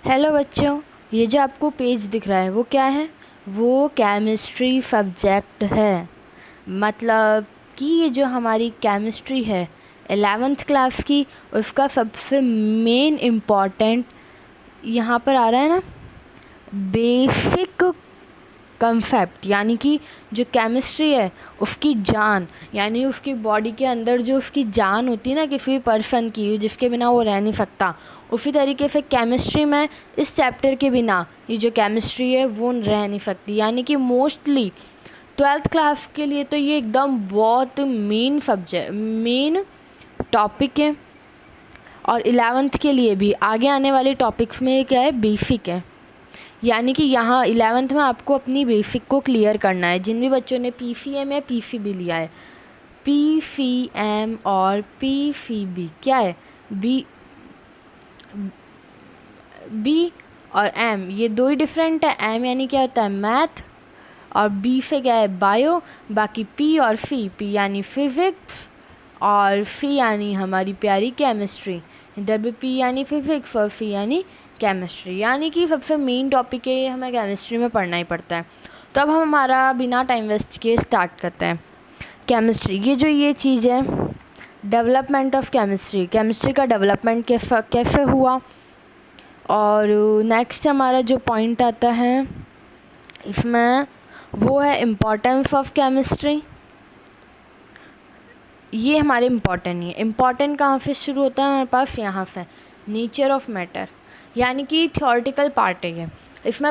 Hello बच्चों, ये जो आपको पेज दिख रहा है वो क्या है? वो केमिस्ट्री सब्जेक्ट है। मतलब कि ये जो हमारी केमिस्ट्री है 11th क्लास की, उसका सबसे मेन इम्पॉर्टेंट यहाँ पर आ रहा है ना, बेसिक कंसेप्ट। यानी कि जो केमिस्ट्री है उसकी जान, यानी उसकी बॉडी के अंदर जो उसकी जान होती है ना किसी भी पर्सन की, जिसके बिना वो रह नहीं सकता, उसी तरीके से केमिस्ट्री में इस चैप्टर के बिना ये जो केमिस्ट्री है वो रह नहीं सकती। यानी कि मोस्टली 12th क्लास के लिए तो ये एकदम बहुत मेन सब्जेक्ट, मेन टॉपिक है। और 11th के लिए भी आगे आने वाले टॉपिक्स में क्या है, बेसिक है। यानी कि यहाँ 11th में आपको अपनी बेसिक को क्लियर करना है। जिन भी बच्चों ने PCM या PCB लिया है, PCM और PCB क्या है, बी और M ये दो ही डिफरेंट है। M यानी क्या होता है, मैथ, और B से क्या है, बायो। बाकी P और P यानी फिज़िक्स, और C यानी हमारी प्यारी केमिस्ट्री। इधर भी P यानी फिज़िक्स और C यानी केमिस्ट्री। यानी कि सबसे मेन टॉपिक है ये, हमें केमिस्ट्री में पढ़ना ही पड़ता है। तो अब हम हमारा बिना टाइम वेस्ट किए स्टार्ट करते हैं। केमिस्ट्री, ये चीज़ है, डेवलपमेंट ऑफ केमिस्ट्री, केमिस्ट्री का डेवलपमेंट कैसे हुआ। और नेक्स्ट हमारा जो पॉइंट आता है इसमें वो है इम्पोर्टेंस ऑफ केमिस्ट्री। ये हमारे इम्पॉर्टेंट नहीं है। इम्पॉर्टेंट कहाँ से शुरू होता है हमारे पास, यहाँ से, नेचर ऑफ मैटर। यानी कि थियोरेटिकल पार्ट है ये। इसमें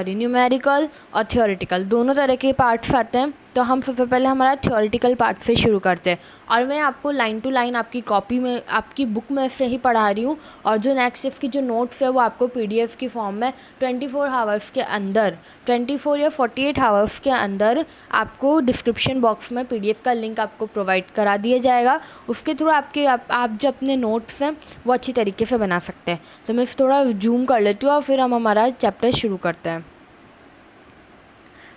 न्यूमेरिकल और थियोरेटिकल दोनों तरह के पार्ट्स आते हैं। तो हम सबसे पहले हमारा थियोरेटिकल पार्ट से शुरू करते हैं। और मैं आपको लाइन टू लाइन आपकी कॉपी में, आपकी बुक में से ही पढ़ा रही हूँ। और जो नेक्स्ट इसकी जो नोट्स है वो आपको PDF की फॉर्म में 24 आवर्स के अंदर, 24 या 48 आवर्स के अंदर आपको डिस्क्रिप्शन बॉक्स में PDF का लिंक आपको प्रोवाइड करा दिया जाएगा। उसके थ्रू आप जो अपने नोट्स हैं वो अच्छी तरीके से बना सकते हैं। तो मैं थोड़ा जूम कर लेती हूँ और फिर हम हमारा चैप्टर शुरू करते हैं।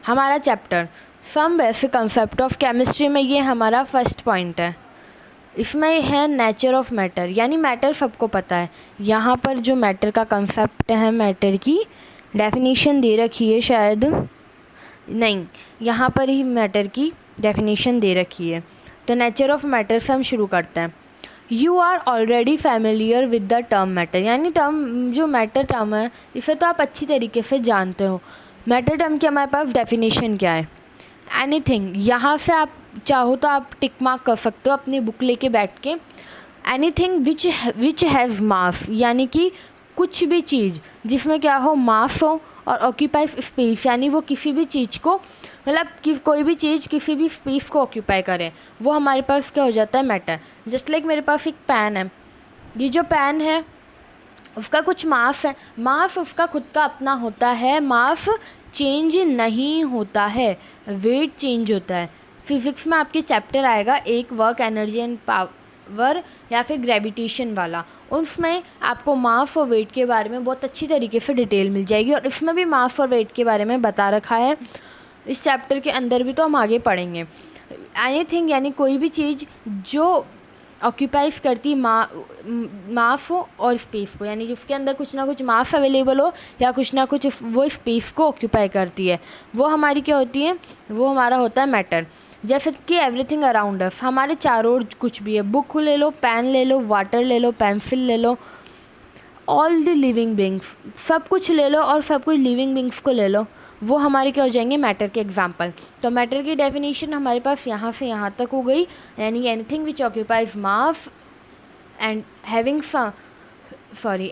हमारा chapter some basic concept of chemistry में ये हमारा फर्स्ट पॉइंट है। इसमें है नेचर ऑफ मैटर, यानी मैटर सबको पता है। यहाँ पर जो मैटर का कंसेप्ट है, मैटर की डेफिनेशन दे रखी है, शायद नहीं, यहाँ पर ही मैटर की डेफिनेशन दे रखी है। तो नेचर ऑफ मैटर से हम शुरू करते हैं। You are already familiar with the term matter, यानी टर्म, जो मैटर टर्म है इसे तो आप अच्छी तरीके से जानते हो। मैटर टर्म की हमारे पास डेफिनेशन क्या है, एनीथिंग। यहाँ से आप चाहो तो आप टिक मार्क कर सकते हो अपनी बुक लेके बैठ के। एनीथिंग विच हैज़ मास, यानी कि कुछ भी चीज़ जिसमें क्या हो, मास हो, और ऑक्यूपाइज स्पेस, यानी वो किसी भी चीज़ को, मतलब कि कोई भी चीज़ किसी भी स्पेस को ऑक्यूपाई करे, वो हमारे पास क्या हो जाता है, मैटर। जस्ट लाइक मेरे पास एक पेन है, ये जो पेन है उसका कुछ मास है, मास उसका खुद का अपना होता है, मास चेंज नहीं होता है, वेट चेंज होता है। फिज़िक्स में आपके चैप्टर आएगा एक, वर्क, एनर्जी एंड पावर, या फिर ग्रेविटेशन वाला। उसमें आपको मास और वेट के बारे में बहुत अच्छी तरीके से डिटेल मिल जाएगी। और इसमें भी मास और वेट के बारे में बता रखा है इस चैप्टर के अंदर भी, तो हम आगे पढ़ेंगे। एनीथिंग यानी कोई भी चीज़ जो ऑक्यूपाइज करती मास हो और स्पेस को, यानी जिसके अंदर कुछ ना कुछ मास अवेलेबल हो या कुछ ना कुछ वो स्पेस को ऑक्यूपाई करती है, वो हमारी क्या होती है, वो हमारा होता है मैटर। जैसे कि एवरीथिंग अराउंड अस, हमारे चारों ओर कुछ भी है, बुक ले लो, पेन ले लो, वाटर ले लो, पेंसिल ले लो, ऑल द लिविंग बींग्स, सब कुछ ले लो और सब कुछ लिविंग बींग्स को ले लो, वो हमारे क्या हो जाएंगे, मैटर के एग्जाम्पल। तो मैटर की डेफिनेशन हमारे पास यहाँ से यहाँ तक हो गई, यानी anything which occupies mass and having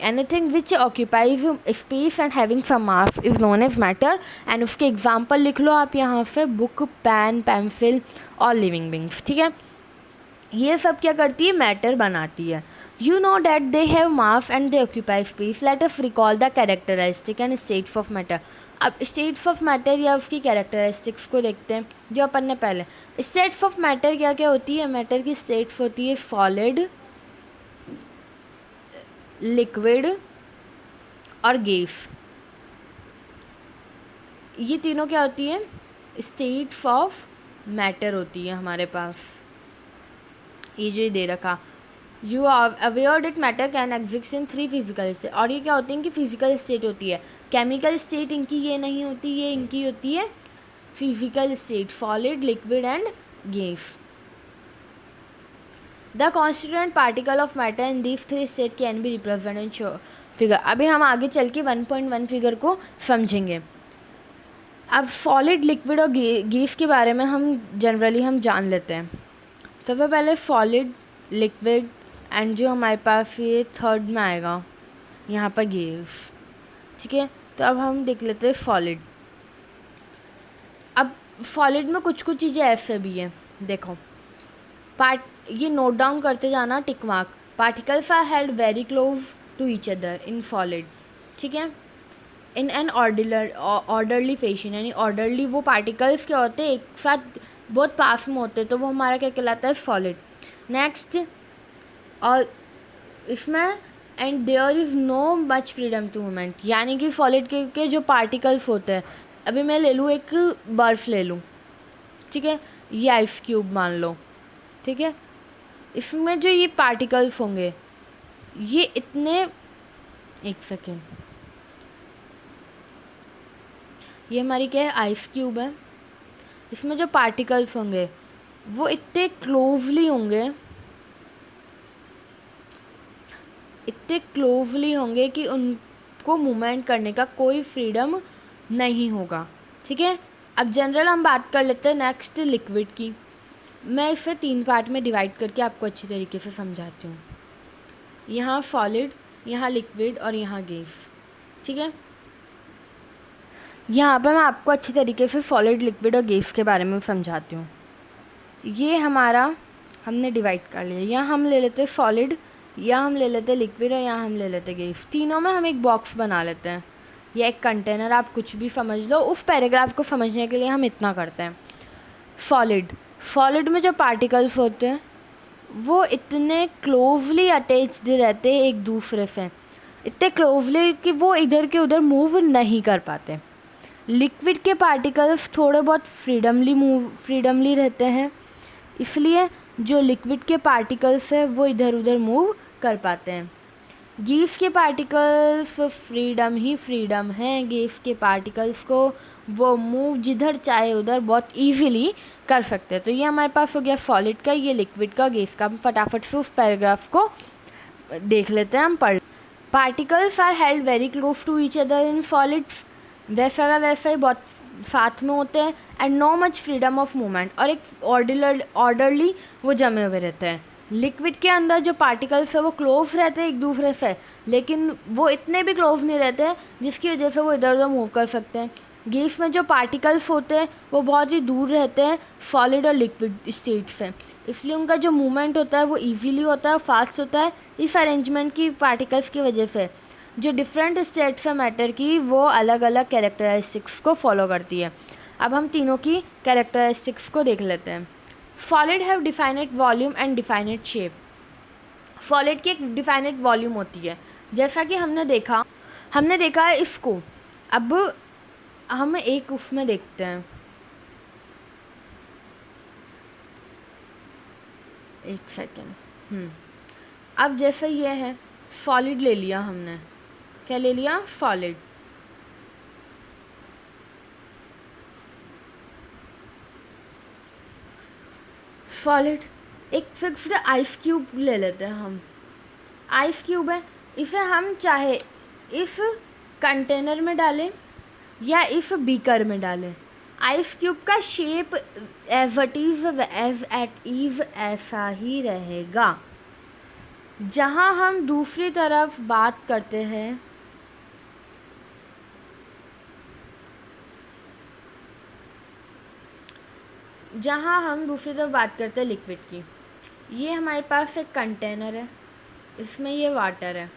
anything which occupies space and having some mass is known as matter. And उसके एग्जाम्पल लिख लो आप यहाँ से, बुक, पेन, पेंसिल और लिविंग बींग्स। ठीक है, ये सब क्या करती है, मैटर बनाती है। You know that they have mass and they occupy space. Let us recall the characteristic and states of matter. अब states of matter या उसकी characteristics को देखते हैं जो अपन ने पहले। states of matter क्या क्या होती है, मैटर की states होती है solid, liquid और gas। ये तीनों क्या होती है, states of matter होती है हमारे पास। ये जो दे रखा you aware that matter can exist in 3 physical state. और ये क्या होती है, इनकी फिजिकल स्टेट होती है, केमिकल स्टेट इनकी ये नहीं होती, ये इनकी होती है physical state, solid, liquid and gas. The constituent particle of matter in these 3 state can be represented in figure. अभी हम आगे चल के 1.1 फिगर को समझेंगे। अब सॉलिड, लिक्विड और गैस के बारे में हम जनरली हम जान लेते हैं। सबसे पहले सॉलिड, लिक्विड एंड जो हमारे पास ये थर्ड में आएगा यहाँ पर गैस, ठीक है। तो अब हम देख लेते हैं सॉलिड। अब सॉलिड में कुछ कुछ चीज़ें ऐसे भी हैं, देखो ये नोट डाउन करते जाना, tick mark. Particles are held very close to each other in solid, ठीक है, इन एन ऑर्डरली फैशन, यानी ऑर्डरली वो पार्टिकल्स क्या होते हैं, एक साथ बहुत पास में होते हैं, तो वो हमारा क्या कहलाता है, सॉलिड। नेक्स्ट, और इसमें and there is no much freedom to movement, यानी कि सॉलिड के जो पार्टिकल्स होते हैं, अभी मैं ले लूँ एक बर्फ़ ले लूँ, ठीक है, ये आइस क्यूब मान लो, ठीक है, इसमें जो ये पार्टिकल्स होंगे ये इतने, एक सेकेंड, ये हमारी क्या है, आइस क्यूब है, इसमें जो पार्टिकल्स होंगे वो इतने क्लोजली होंगे, इतने क्लोजली होंगे कि उनको मूवमेंट करने का कोई फ्रीडम नहीं होगा, ठीक है। अब जनरल हम बात कर लेते हैं नेक्स्ट लिक्विड की। मैं इसे 3 पार्ट में डिवाइड करके आपको अच्छी तरीके से समझाती हूँ। यहाँ सॉलिड, यहाँ लिक्विड और यहाँ गैस, ठीक है। यहाँ पर मैं आपको अच्छी तरीके से सॉलिड, लिक्विड और गैस के बारे में समझाती हूँ। ये हमारा हमने डिवाइड कर लिया, यहाँ हम ले लेते हैं सॉलिड, यहाँ हम ले लेते हैं लिक्विड और यहाँ हम ले लेते हैं गैस। तीनों में हम एक बॉक्स बना लेते हैं या एक कंटेनर, आप कुछ भी समझ लो। उस पैराग्राफ को समझने के लिए हम इतना करते हैं। सॉलिड में जो पार्टिकल्स होते हैं वो इतने क्लोजली अटैच्ड रहते हैं एक दूसरे से, इतने क्लोजली कि वो इधर के उधर मूव नहीं कर पाते। लिक्विड के पार्टिकल्स थोड़े बहुत फ्रीडमली रहते हैं, इसलिए जो लिक्विड के पार्टिकल्स है वो इधर उधर मूव कर पाते हैं। गैस के पार्टिकल्स फ्रीडम है, गैस के पार्टिकल्स को वो मूव जिधर चाहे उधर बहुत इजीली कर सकते हैं। तो ये हमारे पास हो गया सॉलिड का, ये लिक्विड का, गैस का। हम फटाफट से उस पैराग्राफ को देख लेते हैं, हम पढ़। Particles are held very close to each other in solids, वैसा का वैसा ही बहुत साथ में होते हैं। And no much freedom of movement, और एक ऑर्डरली वो जमे हुए रहते हैं। लिक्विड के अंदर जो पार्टिकल्स है वो क्लोज रहते हैं एक दूसरे से, लेकिन वो इतने भी क्लोज नहीं रहते हैं जिसकी वजह से वो इधर उधर मूव कर सकते हैं। गैस में जो पार्टिकल्स होते हैं वो बहुत ही दूर रहते हैं सॉलिड और लिक्विड स्टेट से, इसलिए उनका जो मूवमेंट होता है वो इजीली होता है, फास्ट होता है। इस अरेंजमेंट की पार्टिकल्स की वजह से जो डिफरेंट स्टेट्स है मैटर की वो अलग अलग कैरेक्टरिस्टिक्स को फॉलो करती है। अब हम तीनों की कैरेक्टरिस्टिक्स को देख लेते हैं। Solid have definite volume and definite shape. Solid की एक डिफाइनेट वॉल्यूम होती है, जैसा कि हमने देखा है इसको। अब हम एक उसमें देखते हैं, एक सेकेंड। अब जैसे ये है सॉलिड ले लिया हमने, क्या ले लिया, सॉलिड। सॉलिड एक फिक्स्ड आइस क्यूब ले लेते हैं हम। आइस क्यूब है, इसे हम चाहे इस कंटेनर में डालें या इस बीकर में डालें। आइस क्यूब का शेप एज एट इज ऐसा ही रहेगा। जहाँ हम दूसरी तरफ बात करते हैं लिक्विड की, ये हमारे पास एक कंटेनर है, इसमें ये वाटर है,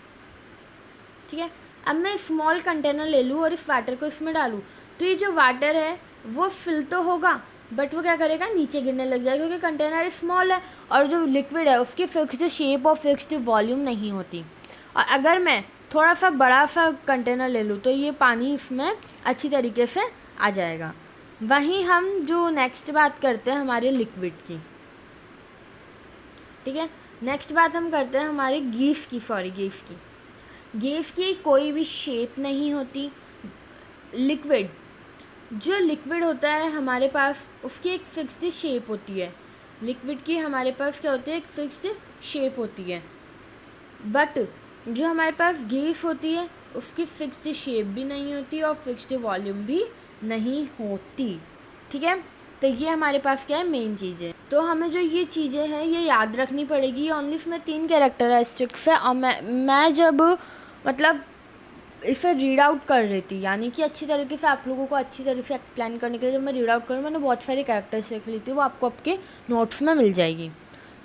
ठीक है। अब मैं स्मॉल कंटेनर ले लूँ और इस वाटर को इसमें डालूँ, तो ये जो वाटर है वो फिल तो होगा, बट वो क्या करेगा, नीचे गिरने लग जाएगा, क्योंकि कंटेनर स्मॉल है और जो लिक्विड है उसकी फिक्स्ड शेप और फिक्स्ड वॉल्यूम नहीं होती। और अगर मैं थोड़ा सा बड़ा सा कंटेनर ले लूँ तो ये पानी इसमें अच्छी तरीके से आ जाएगा। वहीं हम जो नेक्स्ट बात करते हैं हमारे लिक्विड की, ठीक है। नेक्स्ट बात हम करते हैं हमारे गैस की कोई भी शेप नहीं होती। लिक्विड, जो लिक्विड होता है हमारे पास उसकी एक फिक्स्ड शेप होती है। लिक्विड की हमारे पास क्या होती है, एक फिक्स्ड शेप होती है। बट जो हमारे पास गैस होती है उसकी फिक्स्ड शेप भी नहीं होती और फिक्स्ड वॉल्यूम भी नहीं होती। ठीक है, तो ये हमारे पास क्या है, मेन चीज़ें। तो हमें जो ये चीज़ें हैं ये याद रखनी पड़ेगी। ओनली इसमें 3 कैरेक्टरिस्टिक्स है और मैं जब मतलब इसे रीड आउट कर रही थी, यानी कि अच्छी तरीके से आप लोगों को अच्छी तरीके से एक्सप्लेन करने के लिए जब मैं रीड आउट करूँ, मैंने बहुत सारी कैरेक्टर्स लिख ली थी, वो आपको आपके नोट्स में मिल जाएगी।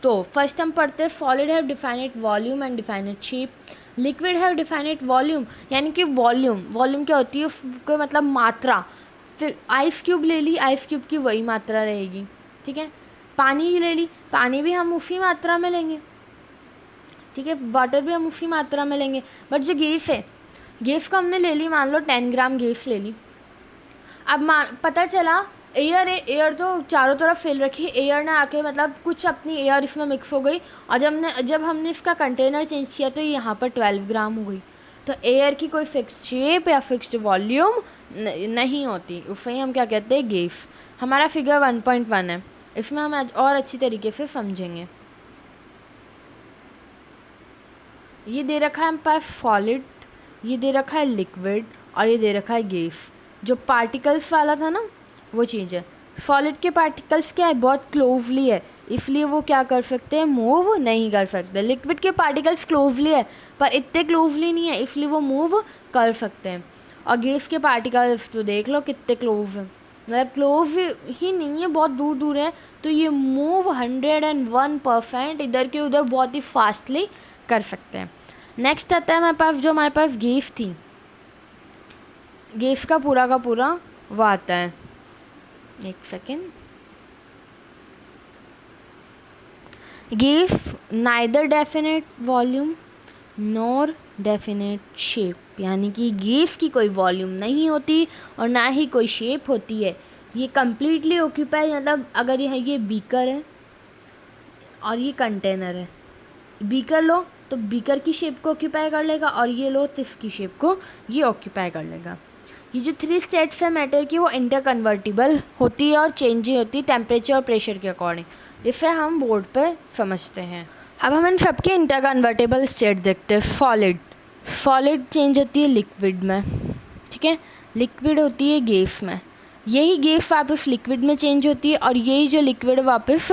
तो फर्स्ट हम पढ़ते हैं solid have definite volume and definite shape. Liquid have definite volume, यानी कि वॉल्यूम क्या होती है, उसको मतलब मात्रा। फिर आइस क्यूब ले ली, आइस क्यूब की वही मात्रा रहेगी। ठीक है, पानी ही ले ली, पानी भी हम उसी मात्रा में लेंगे। ठीक है, वाटर भी हम उसी मात्रा में लेंगे। बट जो गैस है, गैस को हमने ले ली, मान लो 10 ग्राम गैस ले ली। अब पता चला एयर है, एयर तो चारों तरफ फैल रखी है, एयर ने आके मतलब कुछ अपनी एयर इसमें मिक्स हो गई और जब हमने इसका कंटेनर चेंज किया तो यहाँ पर 12 ग्राम हो गई। तो एयर की कोई फिक्स्ड शेप या फिक्स्ड वॉल्यूम नहीं होती, उसे हम क्या कहते हैं, गैस। हमारा फिगर 1.1 है, इसमें हम और अच्छी तरीके से समझेंगे। ये दे रखा है हम पास सॉलिड, ये दे रखा है लिक्विड और ये दे रखा है गैस। जो पार्टिकल्स वाला था ना वो चीज़ है। सॉलिड के पार्टिकल्स क्या है, बहुत क्लोजली है, इसलिए वो क्या कर सकते हैं, मूव नहीं कर सकते। लिक्विड के पार्टिकल्स क्लोजली है पर इतने क्लोजली नहीं है, इसलिए वो मूव कर सकते हैं। और गैस के पार्टिकल्स तो देख लो कितने क्लोज हैं, मतलब क्लोज ही नहीं है, बहुत दूर दूर है, तो ये मूव 101% इधर के उधर बहुत ही फास्टली कर सकते हैं। नेक्स्ट आता है हमारे पास, जो हमारे पास गैस थी, गैस का पूरा वो आता है, एक second. Gas neither definite volume nor definite shape, यानी कि गैस की कोई वॉल्यूम नहीं होती और ना ही कोई शेप होती है। ये कम्प्लीटली ऑक्यूपाई, मतलब अगर ये बीकर है और ये कंटेनर है, बीकर लो तो बीकर की शेप को ऑक्यूपाई कर लेगा और ये लो तो इसकी शेप को ये ऑक्यूपाई कर लेगा। ये जो 3 स्टेट्स है मैटर की वो इंटरकन्वर्टिबल होती है और चेंज होती है टेम्परेचर और प्रेशर के अकॉर्डिंग। इसे हम बोर्ड पे समझते हैं। अब हम इन सबके इंटरकन्वर्टेबल स्टेट देखते हैं। सॉलिड चेंज होती है लिक्विड में, ठीक है, लिक्विड होती है गैस में, यही गैस वापस लिक्विड में चेंज होती है और यही जो लिक्विड वापस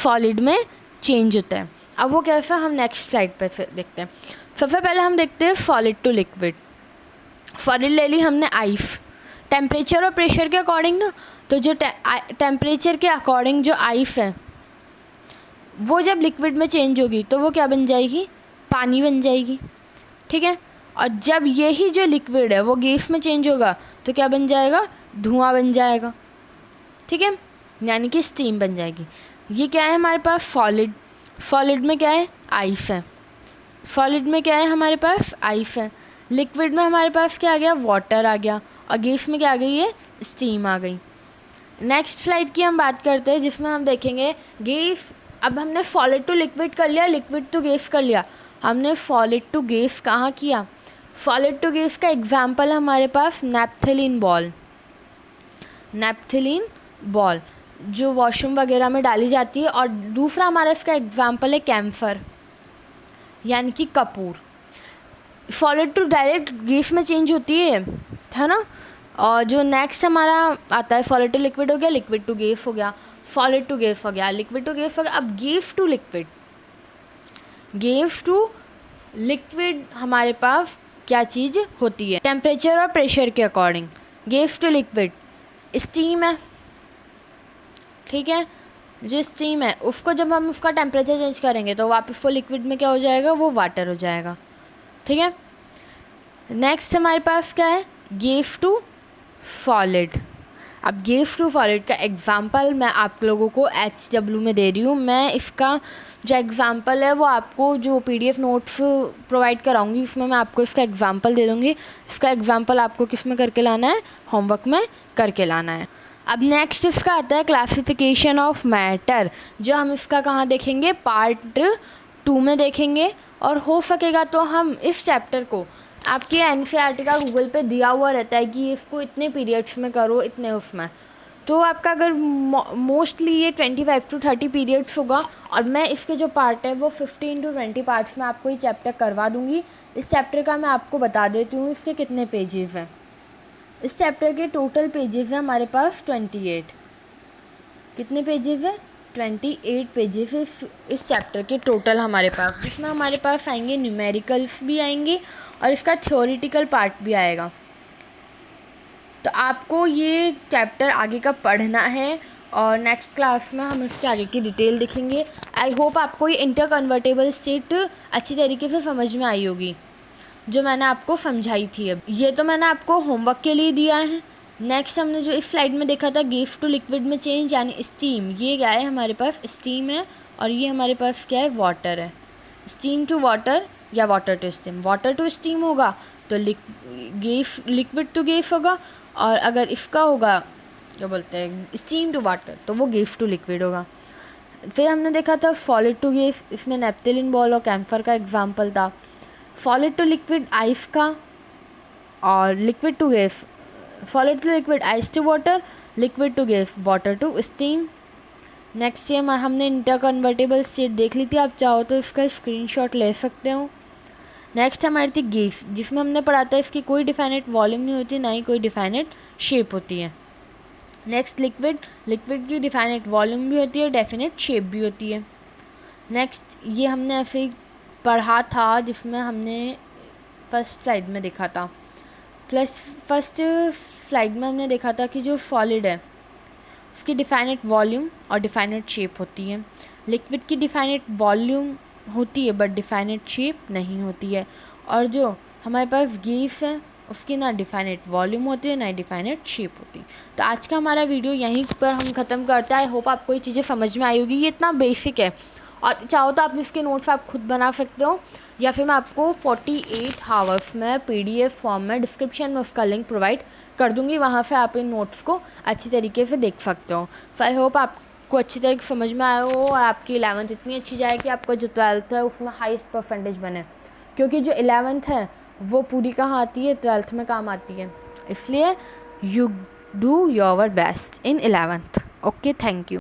सॉलिड में चेंज होता है। अब वो कैसा, हम नेक्स्ट स्लाइड पे देखते हैं। सबसे पहले हम देखते हैं सॉलिड टू लिक्विड। सॉलिड ले ली हमने आइस, टेम्परेचर और प्रेशर के अकॉर्डिंग ना, तो जो टेम्परेचर के अकॉर्डिंग जो आइस है वो जब लिक्विड में चेंज होगी तो वो क्या बन जाएगी, पानी बन जाएगी। ठीक है, और जब यही जो लिक्विड है वो गैस में चेंज होगा तो क्या बन जाएगा, धुआं बन जाएगा। ठीक है, यानी कि स्टीम बन जाएगी। ये क्या है हमारे पास, सॉलिड में क्या है, आइस है। सॉलिड में क्या है हमारे पास, आइस है। लिक्विड में हमारे पास क्या आ गया, वाटर आ गया, और गैस में क्या आ गई है, स्टीम आ गई। नेक्स्ट स्लाइड की हम बात करते हैं जिसमें हम देखेंगे गैस। अब हमने सॉलिड टू लिक्विड कर लिया, लिक्विड टू गैस कर लिया, हमने सॉलिड टू गैस कहाँ किया। सॉलिड टू गैस का एग्जाम्पल है हमारे पास नैप्थलीन बॉल जो वॉशरूम वगैरह में डाली जाती है, और दूसरा हमारा इसका एग्जाम्पल है कैम्फर यानी कि कपूर। सॉलिड टू डायरेक्ट गैस में चेंज होती है ना। और जो नेक्स्ट हमारा आता है सॉलिड टू लिक्विड हो गया, लिक्विड टू गैस हो गया, सॉलिड टू गैस हो गया, लिक्विड टू गैस हो गया। अब गैस टू लिक्विड हमारे पास क्या चीज़ होती है, टेम्परेचर और प्रेशर के according. Gas to liquid steam है, ठीक है, जो स्टीम है उसको जब हम उसका टेम्परेचर चेंज करेंगे तो वापस वो लिक्विड में क्या हो जाएगा, वो वाटर हो जाएगा। ठीक है, नेक्स्ट हमारे पास क्या है, गैस टू सॉलिड। अब गैस टू सॉलिड का एग्जांपल मैं आप लोगों को HW में दे रही हूँ। मैं इसका जो एग्जांपल है वो आपको जो PDF नोट्स प्रोवाइड कराऊंगी उसमें मैं आपको इसका एग्जांपल दे दूँगी। इसका एग्जांपल आपको किस में करके लाना है, होमवर्क में करके लाना है। अब नेक्स्ट इसका आता है क्लासिफिकेशन ऑफ मैटर, जो हम इसका कहाँ देखेंगे, पार्ट 2 में देखेंगे, और हो सकेगा तो हम इस चैप्टर को, आपके एनसीईआरटी का गूगल पे दिया हुआ रहता है कि इसको इतने पीरियड्स में करो, इतने उसमें, तो आपका अगर मोस्टली ये 25 to 30 पीरियड्स होगा, और मैं इसके जो पार्ट है वो 15 to 20 पार्ट्स में आपको ये चैप्टर करवा दूँगी। इस चैप्टर का मैं आपको बता देती हूँ इसके कितने पेजेस हैं। इस चैप्टर के टोटल पेजेस हैं हमारे पास 28। कितने पेजेस हैं? 28 पेजेस इस चैप्टर के टोटल हमारे पास, जिसमें हमारे पास आएंगे न्यूमेरिकल्स भी आएंगे और इसका थ्योरेटिकल पार्ट भी आएगा। तो आपको ये चैप्टर आगे का पढ़ना है और नेक्स्ट क्लास में हम इसके आगे की डिटेल देखेंगे। आई होप आपको ये इंटर कन्वर्टेबल स्टेट अच्छी तरीके से समझ में आई होगी, जो मैंने आपको समझाई थी। अब ये तो मैंने आपको होमवर्क के लिए दिया है। नेक्स्ट हमने जो इस स्लाइड में देखा था गैस टू लिक्विड में चेंज यानी स्टीम, ये क्या है हमारे पास? स्टीम है, और ये हमारे पास क्या है? वाटर है। स्टीम टू वाटर या water to steam. Water to steam होगा तो गैस, लिक्विड टू गैस होगा, और अगर इसका होगा क्या बोलते हैं स्टीम टू वाटर, तो वो गैस टू लिक्विड होगा। फिर हमने देखा था सॉलिड टू गैस, इसमें नेपथलीन बॉल और कैम्फर का एग्जाम्पल था। सॉलिड टू लिक्विड आइस का, और liquid to gas solid to liquid ice to water, liquid to gas water to steam. Next ये हमने इंटर कन्वर्टेबल स्टेट देख ली थी, आप चाहो तो इसका स्क्रीनशॉट ले सकते हो। नेक्स्ट हमारी थी गैस, जिसमें हमने पढ़ा था इसकी कोई डिफाइनेट वॉल्यूम नहीं होती, ना ही कोई डिफाइनेट शेप होती है। नेक्स्ट लिक्विड, लिक्विड की डिफाइनेट वॉल्यूम भी होती है, डेफिनेट शेप भी होती है। नेक्स्ट ये हमने ऐसे ही पढ़ा था, जिसमें हमने फर्स्ट स्लाइड में देखा था, फर्स्ट स्लाइड में हमने देखा था कि जो सॉलिड है उसकी डिफाइनेट वॉल्यूम और डिफाइनेट शेप होती है। लिक्विड की डिफाइनेट वॉल्यूम होती है बट डिफाइनेट शेप नहीं होती है, और जो हमारे पास गैस है उसकी ना डिफाइनेट वॉल्यूम होती है ना डिफाइनेट शेप होती है। तो आज का हमारा वीडियो यहीं पर हम ख़त्म करते हैं। आई होप आपको ये चीज़ें समझ में आई होगी। ये इतना बेसिक है, और चाहो तो आप इसके नोट्स आप खुद बना सकते हो, या फिर मैं आपको 48 आवर्स में PDF फॉर्म में डिस्क्रिप्शन में उसका लिंक प्रोवाइड कर दूँगी, वहाँ से आप इन नोट्स को अच्छी तरीके से देख सकते हो। सो आई होप आपको अच्छी तरीके से समझ में आया हो, और आपकी 11th इतनी अच्छी जाए कि आपका जो 12th है उसमें हाईएस्ट परसेंटेज बने, क्योंकि जो 11th है वो पूरी कहाँ आती है? 12th में काम आती है। इसलिए you do your best in 11th। Okay, thank you.